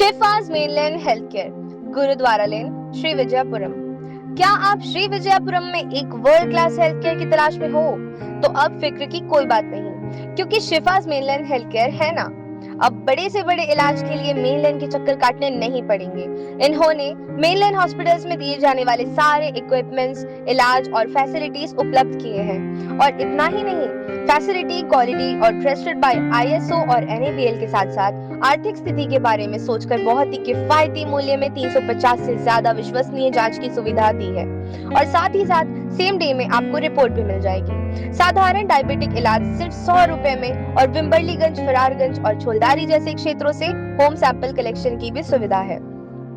शिफाज mainland health care, Gurudwara लेन, श्री विजयपुरम। क्या आप श्री विजयपुरम में एक वर्ल्ड क्लास हेल्थ केयर की तलाश में हो? तो अब फिक्र की कोई बात नहीं, क्योंकि शिफाज मेनलैंड हेल्थ केयर है ना। अब बड़े से बड़े इलाज के लिए मेनलैंड के चक्कर काटने नहीं पड़ेंगे। इन्होंने मेनलैंड हॉस्पिटल्स में दिए जाने वाले सारे इक्विपमेंट्स, इलाज और फैसिलिटीज उपलब्ध किए हैं। और इतना ही नहीं, फैसिलिटी, क्वालिटी और ट्रस्टेड बाय आईएसओ और एनएबीएल के साथ साथ आर्थिक स्थिति के बारे में सोचकर बहुत ही किफायती मूल्य में 350 से ज्यादा विश्वसनीय जांच की सुविधा दी है। और साथ ही साथ सेम डे में आपको रिपोर्ट भी मिल जाएगी। साधारण डायबिटिक इलाज सिर्फ 100 रुपए में और विम्बरलीगंज, फरारगंज और छोलदारी जैसे क्षेत्रों से होम सैंपल कलेक्शन की भी सुविधा है।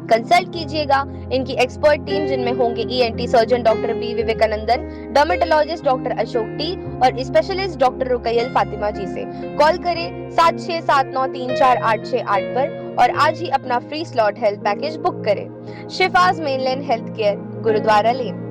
कंसल्ट कीजिएगा इनकी एक्सपर्ट टीम, जिनमें होंगे ENT surgeon doctor B Vivekanandan, dermatologist doctor Ashok T और स्पेशलिस्ट डॉक्टर रुकैयल फातिमा जी से। कॉल करें 7679348668 पर और आज ही अपना free slot health package book करें। Shifaz mainland health care, Gurudwara lane.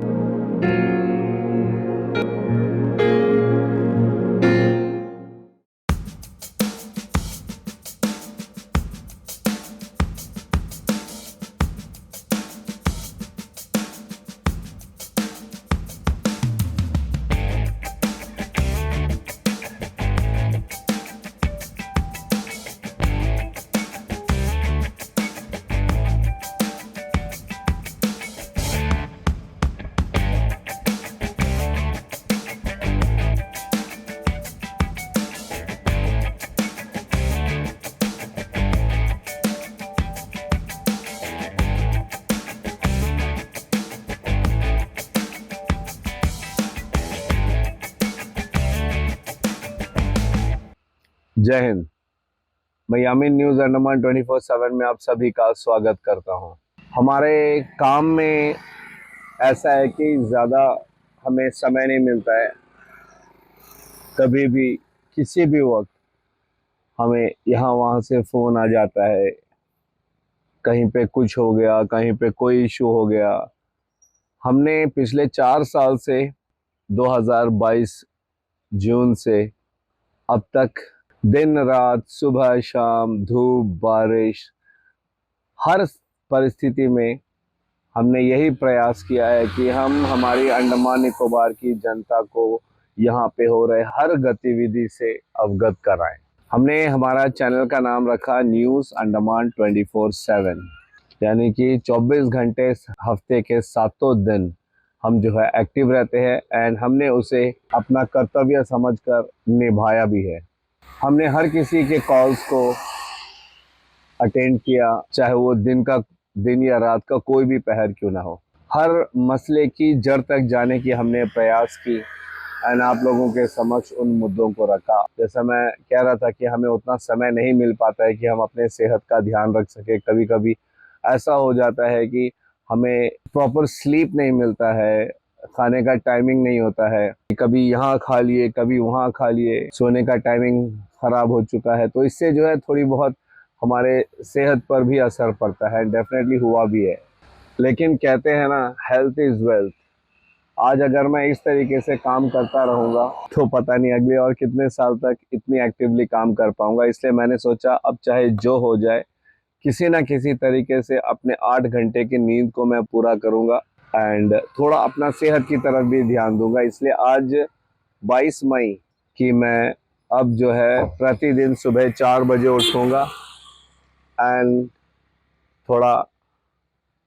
जय हिंद। मैं यामीन न्यूज़ अंडमान 24/7 में आप सभी का स्वागत करता हूं। हमारे काम में ऐसा है कि ज़्यादा हमें समय नहीं मिलता है। कभी भी किसी भी वक्त हमें यहाँ वहाँ से फ़ोन आ जाता है, कहीं पे कुछ हो गया, कहीं पे कोई इशू हो गया। हमने पिछले 4 साल से 2022 जून से अब तक दिन रात, सुबह शाम, धूप बारिश, हर परिस्थिति में हमने यही प्रयास किया है कि हम हमारी अंडमान निकोबार की जनता को यहाँ पे हो रहे हर गतिविधि से अवगत कराएं। हमने हमारा चैनल का नाम रखा न्यूज़ अंडमान 24/7, यानी कि 24 घंटे हफ्ते के 7 दिन हम जो है एक्टिव रहते हैं। एंड हमने उसे अपना कर्तव्य समझकर निभाया भी है। हमने हर किसी के कॉल्स को अटेंड किया, चाहे वो दिन या रात का कोई भी पहर क्यों ना हो। हर मसले की जड़ तक जाने की हमने प्रयास की एंड आप लोगों के समक्ष उन मुद्दों को रखा। जैसा मैं कह रहा था कि हमें उतना समय नहीं मिल पाता है कि हम अपने सेहत का ध्यान रख सके। कभी कभी ऐसा हो जाता है कि हमें प्रॉपर स्लीप नहीं मिलता है, खाने का टाइमिंग नहीं होता है, कभी यहाँ खा लिए कभी वहाँ खा लिए, सोने का टाइमिंग ख़राब हो चुका है। तो इससे जो है थोड़ी बहुत हमारे सेहत पर भी असर पड़ता है, डेफिनेटली हुआ भी है। लेकिन कहते हैं ना, हेल्थ इज़ वेल्थ। आज अगर मैं इस तरीके से काम करता रहूँगा तो पता नहीं अगले और कितने साल तक इतनी एक्टिवली काम कर पाऊँगा। इसलिए मैंने सोचा अब चाहे जो हो जाए, किसी ना किसी तरीके से अपने 8 घंटे की नींद को मैं पूरा करूँगा एंड थोड़ा अपना सेहत की तरफ भी ध्यान दूंगा। इसलिए आज 22 मई की मैं अब जो है प्रतिदिन सुबह 4 बजे उठूँगा एंड थोड़ा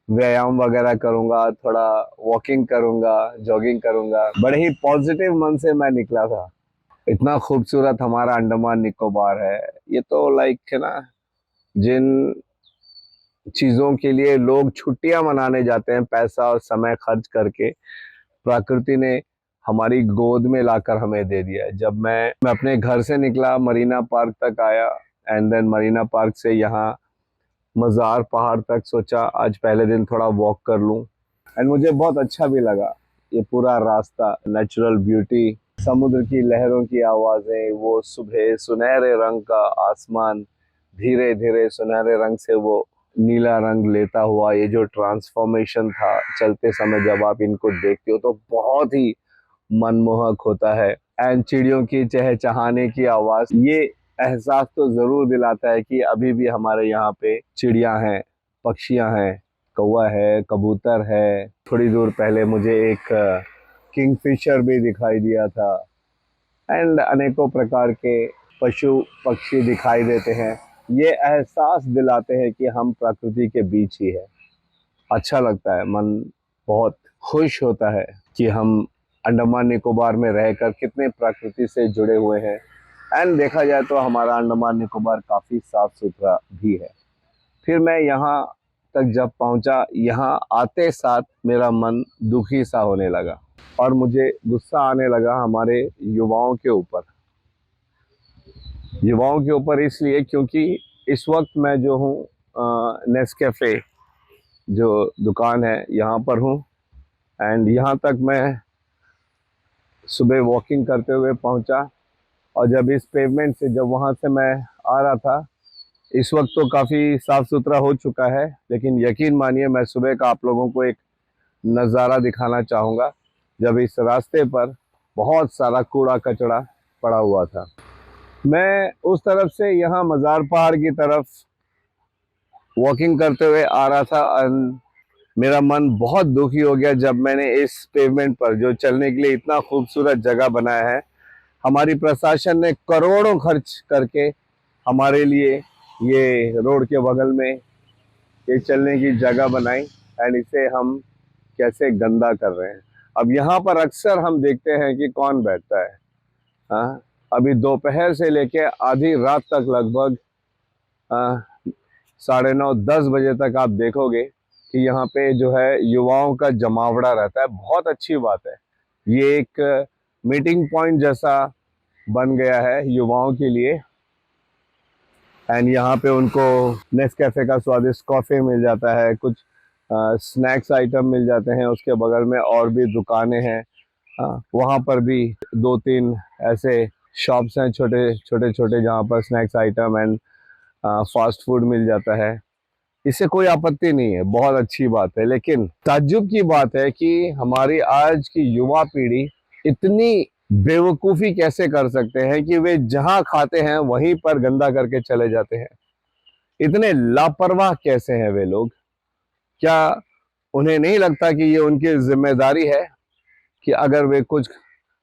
व्यायाम वगैरह करूँगा, थोड़ा वॉकिंग करूँगा, जॉगिंग करूँगा। बड़े ही पॉजिटिव मन से मैं निकला था। इतना खूबसूरत हमारा अंडमान निकोबार है। ये तो लाइक है ना, जिन चीज़ों के लिए लोग छुट्टियां मनाने जाते हैं पैसा और समय खर्च करके, प्रकृति ने हमारी गोद में लाकर हमें दे दिया है। जब मैं अपने घर से निकला, मरीना पार्क तक आया एंड देन मरीना पार्क से यहाँ मज़ार पहाड़ तक सोचा आज पहले दिन थोड़ा वॉक कर लूँ एंड मुझे बहुत अच्छा भी लगा। ये पूरा रास्ता, नेचुरल ब्यूटी, समुद्र की लहरों की आवाज़ें, वो सुबह सुनहरे रंग का आसमान धीरे धीरे सुनहरे रंग से वो नीला रंग लेता हुआ, ये जो ट्रांसफॉर्मेशन था चलते समय जब आप इनको देखते हो तो बहुत ही मनमोहक होता है। एंड चिड़ियों की चहचहाने की आवाज़, ये एहसास तो ज़रूर दिलाता है कि अभी भी हमारे यहाँ पे चिड़िया हैं, पक्षियाँ हैं, कौवा है, कबूतर है। थोड़ी दूर पहले मुझे एक किंगफिशर भी दिखाई दिया था एंड अनेकों प्रकार के पशु पक्षी दिखाई देते हैं। ये एहसास दिलाते हैं कि हम प्रकृति के बीच ही है। अच्छा लगता है, मन बहुत खुश होता है कि हम अंडमान निकोबार में रहकर कितने प्रकृति से जुड़े हुए हैं। एंड देखा जाए तो हमारा अंडमान निकोबार काफ़ी साफ सुथरा भी है। फिर मैं यहाँ तक जब पहुँचा, यहाँ आते साथ मेरा मन दुखी सा होने लगा और मुझे गुस्सा आने लगा हमारे युवाओं के ऊपर। युवाओं के ऊपर इसलिए क्योंकि इस वक्त मैं जो हूँ नेस्कैफ़े जो दुकान है यहाँ पर हूँ एंड यहाँ तक मैं सुबह वॉकिंग करते हुए पहुँचा। और जब इस पेवमेंट से जब वहाँ से मैं आ रहा था, इस वक्त तो काफ़ी साफ़ सुथरा हो चुका है, लेकिन यकीन मानिए मैं सुबह का आप लोगों को एक नज़ारा दिखाना चाहूँगा जब इस रास्ते पर बहुत सारा कूड़ा कचरा पड़ा हुआ था। मैं उस तरफ से यहाँ मज़ार पहाड़ की तरफ वॉकिंग करते हुए आ रहा था और मेरा मन बहुत दुखी हो गया जब मैंने इस पेवमेंट पर, जो चलने के लिए इतना खूबसूरत जगह बनाया है, हमारी प्रशासन ने करोड़ों खर्च करके हमारे लिए ये रोड के बगल में ये चलने की जगह बनाई एंड इसे हम कैसे गंदा कर रहे हैं। अब यहाँ पर अक्सर हम देखते हैं कि कौन बैठता है। हाँ, अभी दोपहर से लेके आधी रात तक लगभग 9:30-10 बजे तक आप देखोगे कि यहाँ पे जो है युवाओं का जमावड़ा रहता है। बहुत अच्छी बात है, ये एक मीटिंग पॉइंट जैसा बन गया है युवाओं के लिए एंड यहाँ पे उनको नेस्कैफे का स्वादिष्ट कॉफ़ी मिल जाता है, कुछ स्नैक्स आइटम मिल जाते हैं। उसके बगल में और भी दुकानें हैं, वहाँ पर भी 2-3 ऐसे शॉप्स हैं छोटे जहाँ पर snacks item and fast food मिल जाता है। इससे कोई आपत्ति नहीं है, बहुत अच्छी बात है। लेकिन ताज्जुब की बात है कि हमारी आज की युवा पीढ़ी इतनी बेवकूफ़ी कैसे कर सकते हैं कि वे जहाँ खाते हैं वहीं पर गंदा करके चले जाते हैं। इतने लापरवाह कैसे हैं वे लोग? क्या उन्हें नहीं लगता कि ये उनकी जिम्मेदारी है कि अगर वे कुछ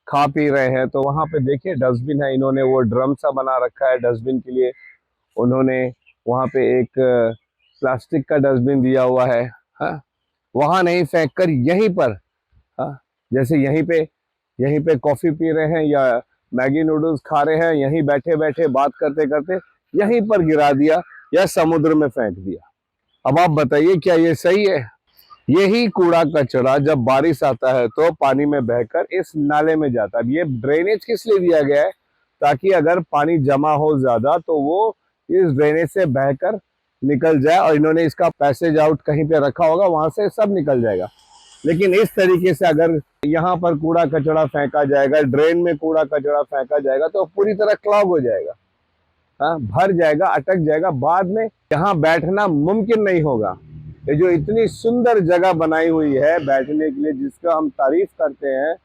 खा पी रहे हैं तो वहाँ पे देखिए डस्टबिन है, इन्होंने वो ड्रम सा बना रखा है डस्टबिन के लिए। उन्होंने वहाँ पे एक प्लास्टिक का डस्टबिन दिया हुआ है, हाँ, वहाँ नहीं फेंक कर यहीं पर, हाँ, जैसे यहीं पे कॉफ़ी पी रहे हैं या मैगी नूडल्स खा रहे हैं, यहीं बैठे बैठे बात करते करते यहीं पर गिरा दिया या समुद्र में फेंक दिया। अब आप बताइए क्या ये सही है? यही कूड़ा कचरा जब बारिश आता है तो पानी में बहकर इस नाले में जाता है। ये ड्रेनेज किस लिए दिया गया है? ताकि अगर पानी जमा हो ज्यादा तो वो इस ड्रेनेज से बहकर निकल जाए और इन्होंने इसका पैसेज आउट कहीं पे रखा होगा, वहां से सब निकल जाएगा। लेकिन इस तरीके से अगर यहाँ पर कूड़ा कचरा फेंका जाएगा, ड्रेन में कूड़ा कचरा फेंका जाएगा तो पूरी तरह क्लॉग हो जाएगा, हाँ, भर जाएगा, अटक जाएगा। बाद में यहाँ बैठना मुमकिन नहीं होगा। ये जो इतनी सुंदर जगह बनाई हुई है बैठने के लिए, जिसका हम तारीफ करते हैं,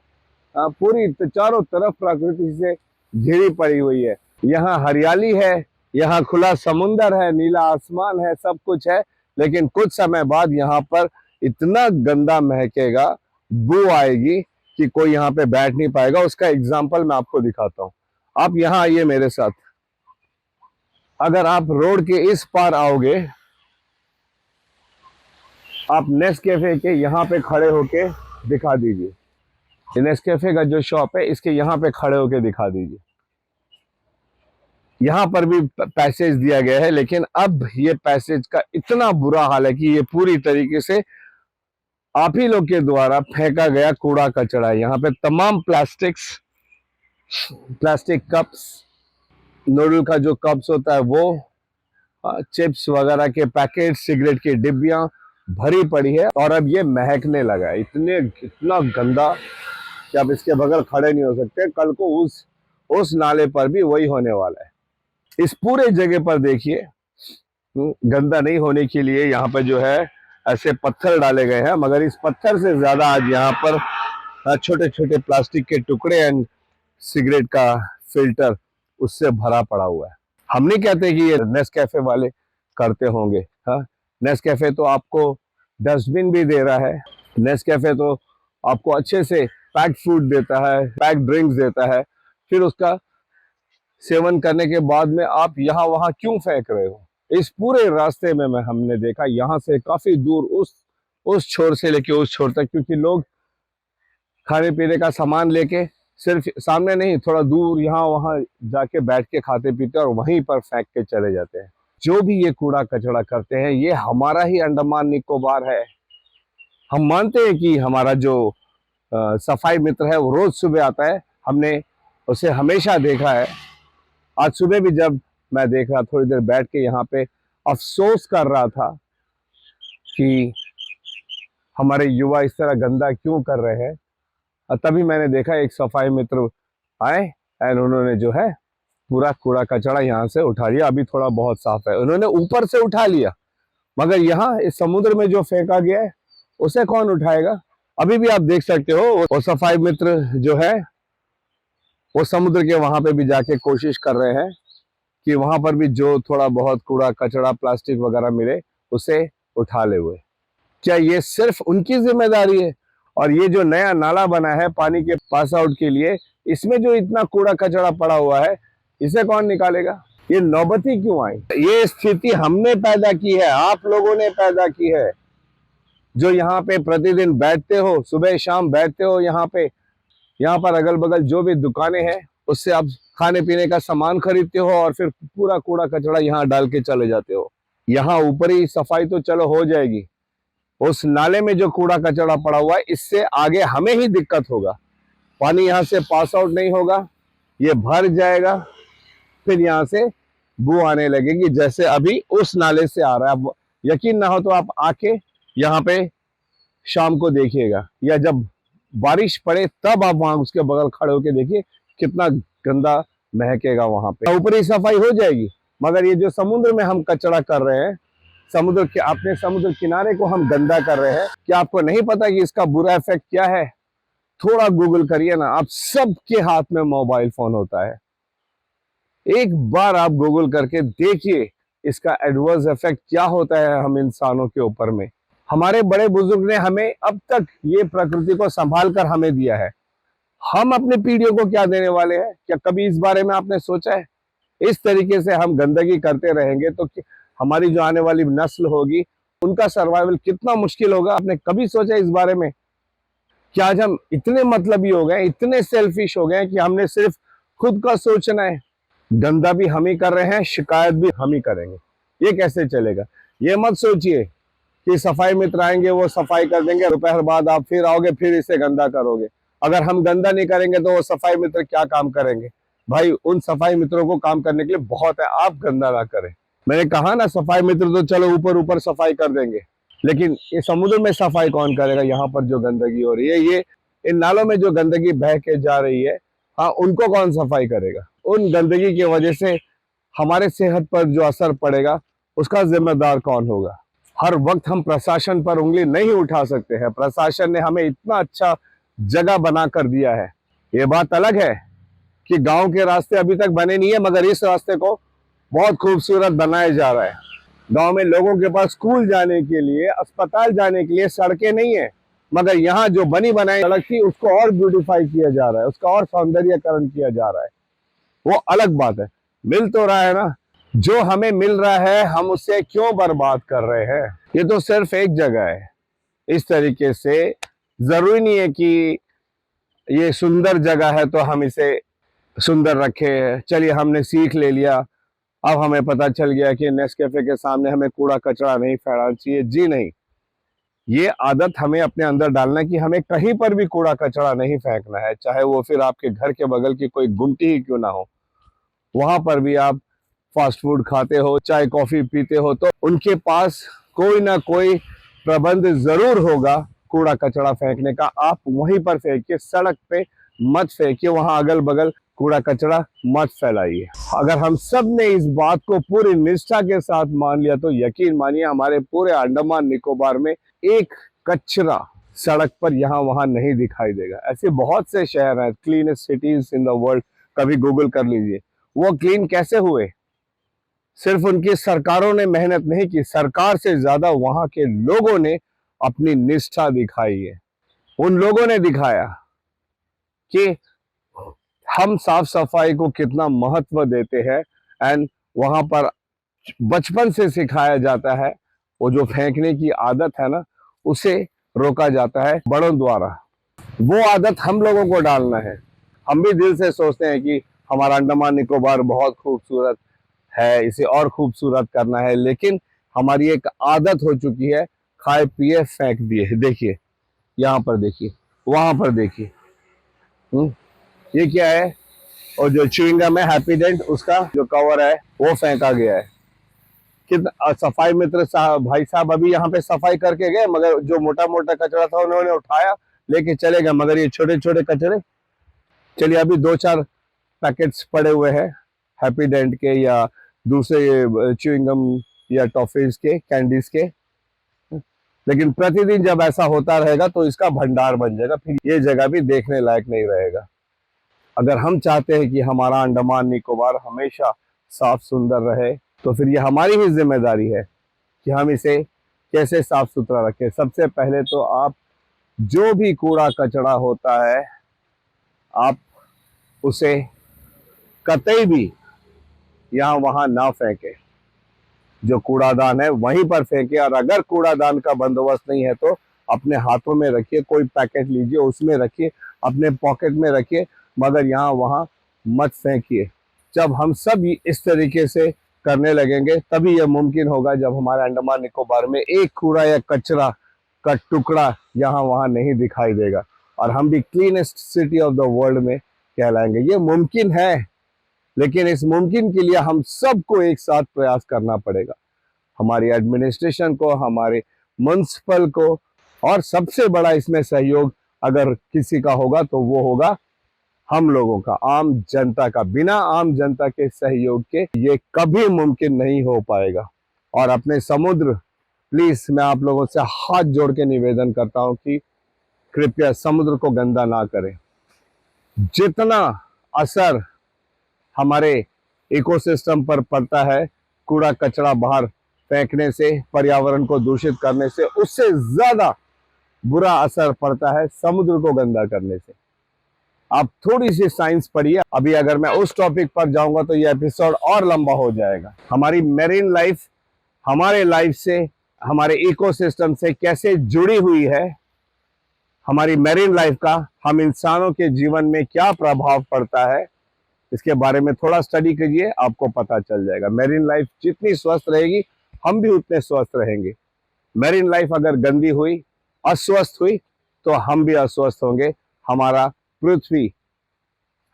पूरी चारों तरफ प्रकृति से घिरी पड़ी हुई है। यहाँ हरियाली है, यहाँ खुला समुंदर है, नीला आसमान है, सब कुछ है। लेकिन कुछ समय बाद यहाँ पर इतना गंदा महकेगा, बू आएगी कि कोई यहाँ पे बैठ नहीं पाएगा। उसका एग्जाम्पल मैं आपको दिखाता हूँ। आप यहाँ आइए मेरे साथ। अगर आप रोड के इस पार आओगे, आप नेस्कैफे के यहाँ पे खड़े होके दिखा दीजिए। नेस्कैफे का जो शॉप है इसके यहाँ पे खड़े होके दिखा दीजिए। यहाँ पर भी पैसेज दिया गया है, लेकिन अब ये पैसेज का इतना बुरा हाल है कि ये पूरी तरीके से आप ही लोग के द्वारा फेंका गया कूड़ा कचरा है। यहाँ पे तमाम प्लास्टिक कप्स, नूडल का जो कप्स होता है वो, चिप्स वगैरह के पैकेट, सिगरेट की डिब्बियां भरी पड़ी है और अब ये महकने लगा है। इतना गंदा कि आप इसके बगैर खड़े नहीं हो सकते। कल को उस नाले पर भी वही होने वाला है। इस पूरे जगह पर देखिए, गंदा नहीं होने के लिए यहाँ पर जो है ऐसे पत्थर डाले गए हैं, मगर इस पत्थर से ज्यादा आज यहाँ पर छोटे छोटे प्लास्टिक के टुकड़े एंड सिगरेट का फिल्टर उससे भरा पड़ा हुआ है। हम नहीं कहते कि ये नेस्कैफे वाले करते होंगे, हाँ। नेस्कैफे तो आपको डस्टबिन भी दे रहा है, नेस्कैफे तो आपको अच्छे से पैक्ड फूड देता है, पैक्ड ड्रिंक्स देता है, फिर उसका सेवन करने के बाद में आप यहाँ वहाँ क्यों फेंक रहे हो? इस पूरे रास्ते में हमने देखा यहाँ से काफी दूर उस छोर से लेके उस छोर तक, क्योंकि लोग खाने पीने का सामान लेके सिर्फ सामने नहीं, थोड़ा दूर यहाँ वहाँ जाके बैठ के खाते पीते और वहीं पर फेंक के चले जाते हैं। जो भी ये कूड़ा कचरा करते हैं ये हमारा ही अंडमान निकोबार है। हम मानते हैं कि हमारा जो सफाई मित्र है वो रोज सुबह आता है, हमने उसे हमेशा देखा है। आज सुबह भी जब मैं देख रहा, थोड़ी देर बैठ के यहाँ पे अफसोस कर रहा था कि हमारे युवा इस तरह गंदा क्यों कर रहे हैं, और तभी मैंने देखा एक सफाई मित्र आए एंड उन्होंने जो है पूरा कूड़ा कचरा यहाँ से उठा लिया। अभी थोड़ा बहुत साफ है, उन्होंने ऊपर से उठा लिया, मगर यहाँ इस समुद्र में जो फेंका गया है उसे कौन उठाएगा? अभी भी आप देख सकते हो वो सफाई मित्र जो है वो समुद्र के वहां पे भी जाके कोशिश कर रहे हैं कि वहां पर भी जो थोड़ा बहुत कूड़ा कचरा प्लास्टिक वगैरह मिले उसे उठा ले हुए। क्या ये सिर्फ उनकी जिम्मेदारी है? और ये जो नया नाला बना है पानी के पास आउट के लिए, इसमें जो इतना कूड़ा कचरा पड़ा हुआ है इसे कौन निकालेगा? ये नौबत ही क्यों आई? ये स्थिति हमने पैदा की है, आप लोगों ने पैदा की है। जो यहाँ पे प्रतिदिन बैठते हो, सुबह शाम बैठते हो यहाँ पे, यहाँ पर अगल बगल जो भी दुकानें हैं उससे आप खाने पीने का सामान खरीदते हो और फिर पूरा कूड़ा कचरा यहाँ डाल के चले जाते हो। यहाँ ऊपरी सफाई तो चलो हो जाएगी, उस नाले में जो कूड़ा कचरा पड़ा हुआ है इससे आगे हमें ही दिक्कत होगा। पानी यहाँ से पास आउट नहीं होगा, ये भर जाएगा, फिर यहाँ से बू आने लगेगी जैसे अभी उस नाले से आ रहा है। अब यकीन ना हो तो आप आके यहाँ पे शाम को देखिएगा, या जब बारिश पड़े तब आप वहां उसके बगल खड़े होके देखिए कितना गंदा महकेगा वहां पे। ऊपरी सफाई हो जाएगी, मगर ये जो समुद्र में हम कचरा कर रहे हैं, समुद्र के अपने समुद्र किनारे को हम गंदा कर रहे हैं, क्या आपको नहीं पता कि इसका बुरा इफेक्ट क्या है? थोड़ा गूगल करिए ना, आप सबके हाथ में मोबाइल फोन होता है, एक बार आप गूगल करके देखिए इसका एडवर्स इफेक्ट क्या होता है हम इंसानों के ऊपर में। हमारे बड़े बुजुर्ग ने हमें अब तक ये प्रकृति को संभाल कर हमें दिया है, हम अपनी पीढ़ियों को क्या देने वाले हैं? क्या कभी इस बारे में आपने सोचा है? इस तरीके से हम गंदगी करते रहेंगे तो हमारी जो आने वाली नस्ल होगी उनका सर्वाइवल कितना मुश्किल होगा? आपने कभी सोचा इस बारे में? क्या आज हम इतने मतलबी हो गए, इतने सेल्फिश हो गए कि हमने सिर्फ खुद का सोचना है? गंदा भी हम ही कर रहे हैं, शिकायत भी हम ही करेंगे, ये कैसे चलेगा? ये मत सोचिए कि सफाई मित्र आएंगे वो सफाई कर देंगे, दोपहर बाद आप फिर आओगे फिर इसे गंदा करोगे। अगर हम गंदा नहीं करेंगे तो वो सफाई मित्र क्या काम करेंगे? भाई उन सफाई मित्रों को काम करने के लिए बहुत है, आप गंदा ना करें। मैंने कहा ना, सफाई मित्र तो चलो ऊपर ऊपर सफाई कर देंगे, लेकिन ये समुद्र में सफाई कौन करेगा? यहाँ पर जो गंदगी हो रही है, ये इन नालों में जो गंदगी बह के जा रही है, हाँ उनको कौन सफाई करेगा? उन गंदगी की वजह से हमारे सेहत पर जो असर पड़ेगा उसका जिम्मेदार कौन होगा? हर वक्त हम प्रशासन पर उंगली नहीं उठा सकते हैं। प्रशासन ने हमें इतना अच्छा जगह बना कर दिया है। ये बात अलग है कि गांव के रास्ते अभी तक बने नहीं है, मगर इस रास्ते को बहुत खूबसूरत बनाया जा रहा है। गांव में लोगों के पास स्कूल जाने के लिए, अस्पताल जाने के लिए सड़कें नहीं है, मगर यहाँ जो बनी बनाई सड़क थी उसको और ब्यूटीफाई किया जा रहा है, उसका और सौंदर्यकरण किया जा रहा है। वो अलग बात है। मिल तो रहा है ना, जो हमें मिल रहा है हम उसे क्यों बर्बाद कर रहे हैं? ये तो सिर्फ एक जगह है। इस तरीके से जरूरी नहीं है कि ये सुंदर जगह है तो हम इसे सुंदर रखें। चलिए हमने सीख ले लिया, अब हमें पता चल गया कि नेस्कैफे के सामने हमें कूड़ा कचरा नहीं फैलाना चाहिए। जी नहीं, ये आदत हमें अपने अंदर डालना कि हमें कहीं पर भी कूड़ा कचरा नहीं फेंकना है, चाहे वो फिर आपके घर के बगल की कोई गुमटी ही क्यों ना हो। वहां पर भी आप फास्ट फूड खाते हो, चाय कॉफी पीते हो, तो उनके पास कोई ना कोई प्रबंध जरूर होगा कूड़ा कचरा फेंकने का। आप वहीं पर फेंकिए, सड़क पे मत फेंकिए, वहां अगल बगल कूड़ा कचरा मत फैलाइए। अगर हम सब ने इस बात को पूरी निष्ठा के साथ मान लिया तो यकीन मानिए हमारे पूरे अंडमान निकोबार में एक कचरा सड़क पर यहाँ वहां नहीं दिखाई देगा। ऐसे बहुत से शहर हैं, cleanest cities in the world, कभी गूगल कर लीजिए, वो क्लीन कैसे हुए? सिर्फ उनकी सरकारों ने मेहनत नहीं की, सरकार से ज्यादा वहां के लोगों ने अपनी निष्ठा दिखाई है। उन लोगों ने दिखाया कि हम साफ सफाई को कितना महत्व देते हैं। एंड वहां पर बचपन से सिखाया जाता है, वो जो फेंकने की आदत है ना, उसे रोका जाता है बड़ों द्वारा। वो आदत हम लोगों को डालना है। हम भी दिल से सोचते हैं कि हमारा अंडमान निकोबार बहुत खूबसूरत है, इसे और खूबसूरत करना है, लेकिन हमारी एक आदत हो चुकी है, खाए पिए फेंक दिए। देखिए यहाँ पर, देखिए वहां पर, देखिए ये क्या है? और जो च्युइंगम है हैप्पी डेंट, उसका जो कवर है वो फेंका गया है। कितना सफाई मित्र साहब, भाई साहब अभी यहाँ पे सफाई करके गए, मगर जो मोटा मोटा कचरा था उन्होंने उठाया, लेके चले गए, मगर ये छोटे छोटे कचरे, चलिए अभी 2-4 पैकेट्स पड़े हुए हैं हैप्पी डेंट के या दूसरे च्युइंगम या टॉफीज के, कैंडीज के। लेकिन प्रतिदिन जब ऐसा होता रहेगा तो इसका भंडार बन जाएगा, फिर ये जगह भी देखने लायक नहीं रहेगा। अगर हम चाहते हैं कि हमारा अंडमान निकोबार हमेशा साफ सुंदर रहे, तो फिर ये हमारी ही जिम्मेदारी है कि हम इसे कैसे साफ सुथरा रखें। सबसे पहले तो आप जो भी कूड़ा कचरा होता है, आप उसे कतई भी यहाँ वहां ना फेंके। जो कूड़ादान है वहीं पर फेंके, और अगर कूड़ादान का बंदोबस्त नहीं है तो अपने हाथों में रखिए, कोई पैकेट लीजिए उसमें रखिए, अपने पॉकेट में रखिए, मगर यहाँ वहां मत फेंकिए। जब हम सब इस तरीके से करने लगेंगे तभी यह मुमकिन होगा, जब हमारे अंडमान निकोबार में एक कूड़ा या कचरा का टुकड़ा यहाँ वहां नहीं दिखाई देगा, और हम भी cleanest city of the world में कहलाएंगे। ये मुमकिन है, लेकिन इस मुमकिन के लिए हम सबको एक साथ प्रयास करना पड़ेगा। हमारी एडमिनिस्ट्रेशन को, हमारे म्युनिसिपल को, और सबसे बड़ा इसमें सहयोग अगर किसी का होगा तो वो होगा हम लोगों का, आम जनता का। बिना आम जनता के सहयोग के ये कभी मुमकिन नहीं हो पाएगा। और अपने समुद्र, प्लीज मैं आप लोगों से हाथ जोड़ के निवेदन करता हूं कि कृपया समुद्र को गंदा ना करें। जितना असर हमारे इकोसिस्टम पर पड़ता है कूड़ा कचरा बाहर फेंकने से, पर्यावरण को दूषित करने से, उससे ज्यादा बुरा असर पड़ता है समुद्र को गंदा करने से। आप थोड़ी सी साइंस पढ़िए। अभी अगर मैं उस टॉपिक पर जाऊंगा तो ये एपिसोड और लंबा हो जाएगा। हमारी मेरीन लाइफ हमारे लाइफ से, हमारे इकोसिस्टम से कैसे जुड़ी हुई है, हमारी मेरीन लाइफ का हम इंसानों के जीवन में क्या प्रभाव पड़ता है, इसके बारे में थोड़ा स्टडी कीजिए, आपको पता चल जाएगा। मेरीन लाइफ जितनी स्वस्थ रहेगी हम भी उतने स्वस्थ रहेंगे। मेरीन लाइफ अगर गंदी हुई, अस्वस्थ हुई, तो हम भी अस्वस्थ होंगे। हमारा पृथ्वी,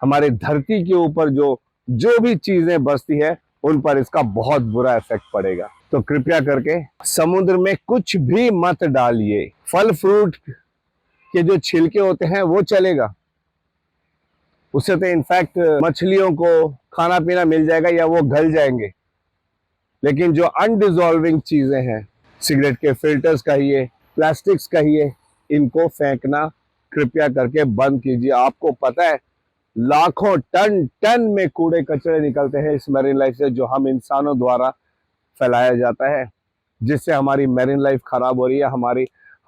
हमारे धरती के ऊपर जो जो भी चीजें बसती है उन पर इसका बहुत बुरा इफेक्ट पड़ेगा। तो कृपया करके समुद्र में कुछ भी मत डालिए। फल फ्रूट के जो छिलके होते हैं वो चलेगा, उससे तो इनफैक्ट मछलियों को खाना पीना मिल जाएगा या वो गल जाएंगे। लेकिन जो अनडिजॉल्विंग चीजें हैं, सिगरेट के फिल्टर्स कहिए, प्लास्टिक्स कहिए, इनको फेंकना कृपया करके बंद कीजिए। आपको पता है लाखों टन टन में कूड़े कचरे निकलते हैं इस मेरीन लाइफ से, जो हम इंसानों द्वारा फैलाया जाता है, जिससे हमारी मेरीन लाइफ खराब हो रही है,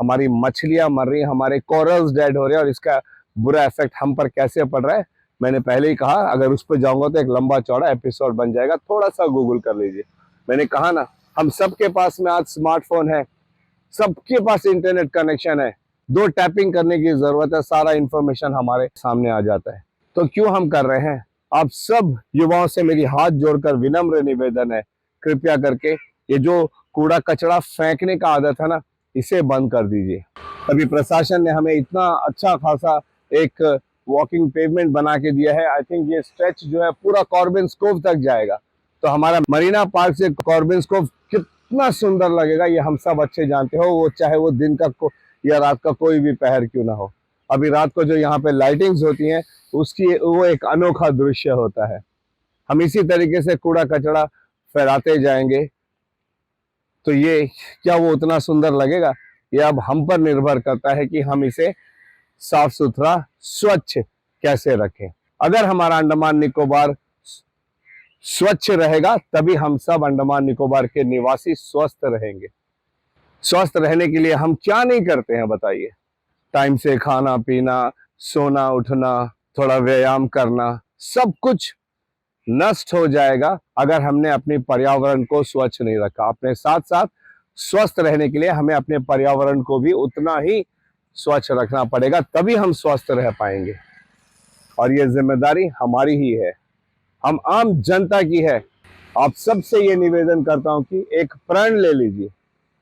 हमारी मछलियां मर रही हैं, हमारे कोरल्स डेड हो रहे हैं, और इसका बुरा इफेक्ट हम पर कैसे पड़ रहा है मैंने पहले ही कहा। अगर उस पर जाऊंगा तो एक लंबा चौड़ा एपिसोड बन जाएगा, थोड़ा सा गूगल कर लीजिए। मैंने कहा ना, हम सबके पास में आज स्मार्टफोन है, सबके पास इंटरनेट कनेक्शन है, 2 टैपिंग करने की जरूरत है, सारा इंफॉर्मेशन हमारे सामने आ जाता है। तो क्यों हम कर रहे हैं? आप सब युवाओं से मेरी हाथ जोड़कर विनम्र निवेदन है, कृपया करके ये जो कूड़ा कचरा फेंकने का आदत है ना, इसे बंद कर दीजिए। अभी प्रशासन ने हमें इतना अच्छा खासा एक वॉकिंग पेवमेंट बना के दिया है। आई थिंक ये स्ट्रेच जो है पूरा कॉर्बन स्कोव तक जाएगा, तो हमारा मरीना पार्क से कॉर्बन स्कोव कितना सुंदर लगेगा ये हम सब अच्छे जानते हो, वो चाहे वो दिन का या रात का कोई भी पहर क्यों ना हो। अभी रात को जो यहाँ पे लाइटिंग्स होती हैं उसकी वो एक अनोखा दृश्य होता है। हम इसी तरीके से कूड़ा कचरा फैलाते जाएंगे तो ये क्या वो उतना सुंदर लगेगा? ये अब हम पर निर्भर करता है कि हम इसे साफ सुथरा स्वच्छ कैसे रखें। अगर हमारा अंडमान निकोबार स्वच्छ रहेगा तभी हम सब अंडमान निकोबार के निवासी स्वस्थ रहेंगे। स्वस्थ रहने के लिए हम क्या नहीं करते हैं बताइए? टाइम से खाना पीना, सोना उठना, थोड़ा व्यायाम करना, सब कुछ नष्ट हो जाएगा अगर हमने अपने पर्यावरण को स्वच्छ नहीं रखा। अपने साथ साथ स्वस्थ रहने के लिए हमें अपने पर्यावरण को भी उतना ही स्वच्छ रखना पड़ेगा, तभी हम स्वस्थ रह पाएंगे। और ये जिम्मेदारी हमारी ही है, हम आम जनता की है। आप सबसे ये निवेदन करता हूं कि एक प्रण ले लीजिए,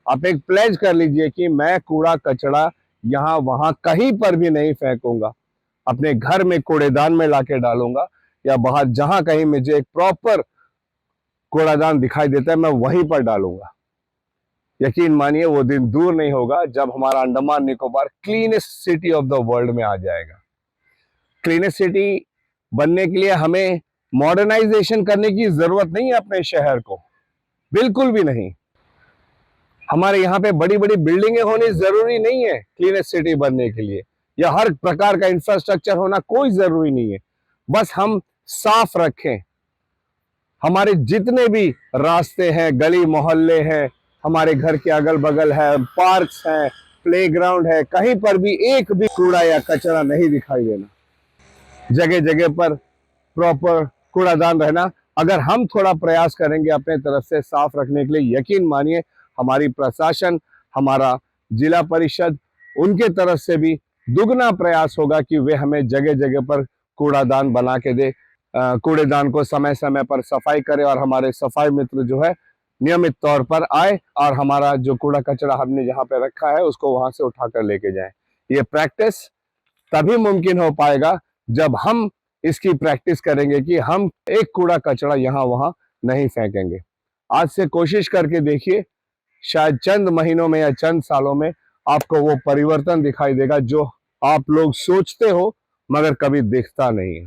आप एक प्लेज कर लीजिए कि मैं कूड़ा कचरा यहाँ वहां कहीं पर भी नहीं फेंकूंगा, अपने घर में कूड़ेदान में लाके डालूंगा, या बाहर जहां कहीं मुझे एक प्रॉपर कूड़ादान दिखाई देता है मैं वहीं पर डालूंगा। यकीन मानिए वो दिन दूर नहीं होगा जब हमारा Andaman Nicobar cleanest city of the world में आ जाएगा। क्लीनेस्ट सिटी बनने के लिए हमें मॉडर्नाइजेशन करने की जरूरत नहीं है अपने शहर को, बिल्कुल भी नहीं। हमारे यहाँ पे बड़ी बड़ी बिल्डिंगें होनी जरूरी नहीं है क्लीनेस्ट सिटी बनने के लिए, या हर प्रकार का इंफ्रास्ट्रक्चर होना कोई जरूरी नहीं है। बस हम साफ रखें, हमारे जितने भी रास्ते हैं, गली मोहल्ले हैं, हमारे घर के अगल बगल है, पार्क्स हैं, प्लेग्राउंड है, कहीं पर भी एक भी कूड़ा या कचरा नहीं दिखाई देना, जगह जगह पर प्रॉपर कूड़ादान रहना। अगर हम थोड़ा प्रयास करेंगे अपने तरफ से साफ रखने के लिए, यकीन मानिए हमारी प्रशासन, हमारा जिला परिषद, उनके तरफ से भी दुगना प्रयास होगा कि वे हमें जगह जगह पर कूड़ादान बना के दे, कूड़ेदान को समय समय पर सफाई करे, और हमारे सफाई मित्र जो है नियमित तौर पर आए और हमारा जो कूड़ा कचरा हमने जहाँ पे रखा है उसको वहां से उठाकर लेके जाएं। ये प्रैक्टिस तभी मुमकिन हो पाएगा जब हम इसकी प्रैक्टिस करेंगे कि हम एक कूड़ा कचरा यहाँ वहां नहीं फेंकेंगे। आज से कोशिश करके देखिए, शायद चंद महीनों में या चंद सालों में आपको वो परिवर्तन दिखाई देगा जो आप लोग सोचते हो मगर कभी दिखता नहीं है।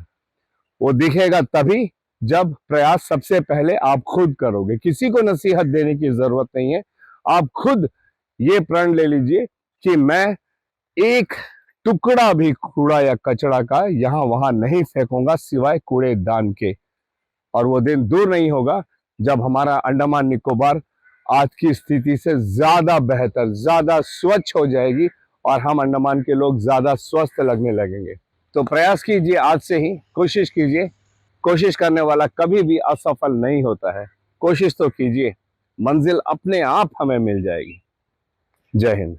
वो दिखेगा तभी जब प्रयास सबसे पहले आप खुद करोगे। किसी को नसीहत देने की जरूरत नहीं है, आप खुद ये प्रण ले लीजिए कि मैं एक टुकड़ा भी कूड़ा या कचरा का यहाँ वहां नहीं फेंकूंगा सिवाय कूड़ेदान के। और वो दिन दूर नहीं होगा जब हमारा अंडमान निकोबार आज की स्थिति से ज्यादा बेहतर, ज्यादा स्वच्छ हो जाएगी और हम अंडमान के लोग ज्यादा स्वस्थ लगने लगेंगे। तो प्रयास कीजिए, आज से ही कोशिश कीजिए। कोशिश करने वाला कभी भी असफल नहीं होता है। कोशिश तो कीजिए, मंजिल अपने आप हमें मिल जाएगी। जय हिंद।